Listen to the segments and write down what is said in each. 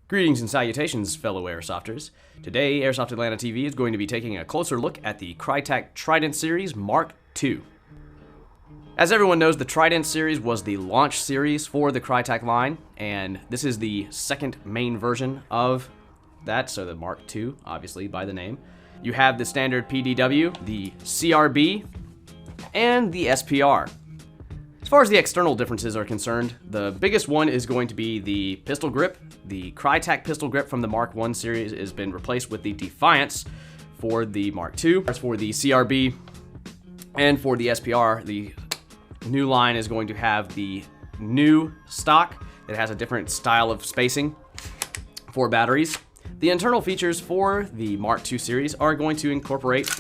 Greetings and salutations, fellow Airsofters. Today, Airsoft Atlanta TV is going to be taking a closer look at the Krytac Trident series Mark II. As everyone knows, the Trident series was the launch series for the Krytac line, and this is the second main version of that, so the Mark II, obviously, by the name. You have the standard PDW, the CRB, and the SPR. As far as the external differences are concerned, the biggest one is going to be the pistol grip. The Krytac pistol grip from the Mark I series has been replaced with the Defiance for the Mark II. As for the CRB and for the SPR, the new line is going to have the new stock. It has a different style of spacing for batteries. The internal features for the Mark II series are going to incorporate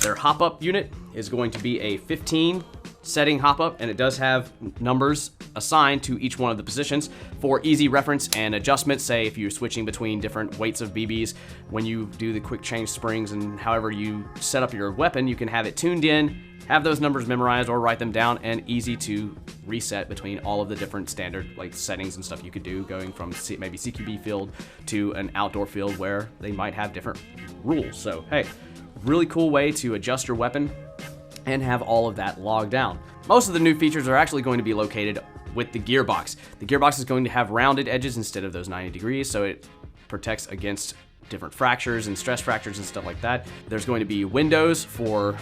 their HopUp unit is going to be a 15 setting HopUp, and it does have numbers assigned to each one of the positions for easy reference and adjustment. Say if you're switching between different weights of BBs, when you do the quick change springs and however you set up your weapon, you can have it tuned in, have those numbers memorized or write them down, and easy to reset between all of the different standard like settings and stuff you could do, going from maybe CQB field to an outdoor field where they might have different rules. So hey, really cool way to adjust your weapon and have all of that logged down. Most of the new features are actually going to be located with the gearbox. The gearbox is going to have rounded edges instead of those 90 degrees, so it protects against different fractures and stress fractures and stuff like that. There's going to be windows for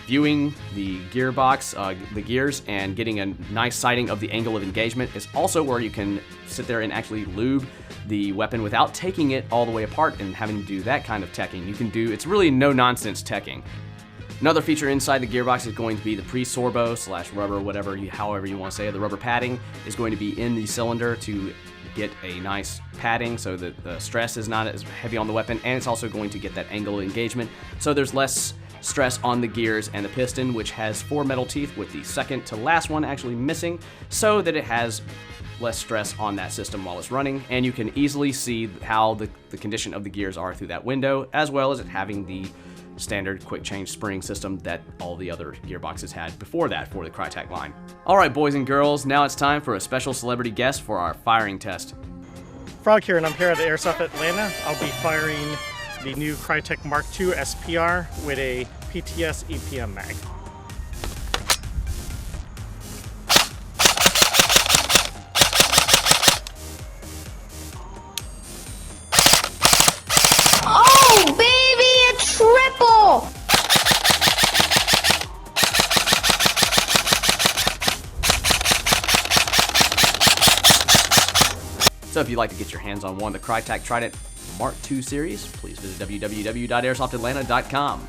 viewing the gearbox, the gears, and getting a nice sighting of the angle of engagement. It's also where you can sit there and actually lube the weapon without taking it all the way apart and having to do that kind of teching. You can do, it's really no-nonsense teching. Another feature inside the gearbox is going to be the pre-sorbo / rubber, however you want to say it. The rubber padding is going to be in the cylinder to get a nice padding so that the stress is not as heavy on the weapon, and it's also going to get that angle of engagement so there's less stress on the gears and the piston, which has 4 metal teeth with the second to last one actually missing, so that it has less stress on that system while it's running, and you can easily see how the condition of the gears are through that window, as well as it having the standard quick change spring system that all the other gearboxes had before that for the Krytac line. Alright boys and girls, now it's time for a special celebrity guest for our firing test. Frog here, and I'm here at the Airsoft Atlanta. I'll be firing the new Krytac Mark II SPR with a PTS EPM mag. Oh baby, a triple! So if you'd like to get your hands on one of the Krytac Trident Mark II series, please visit www.airsoftatlanta.com.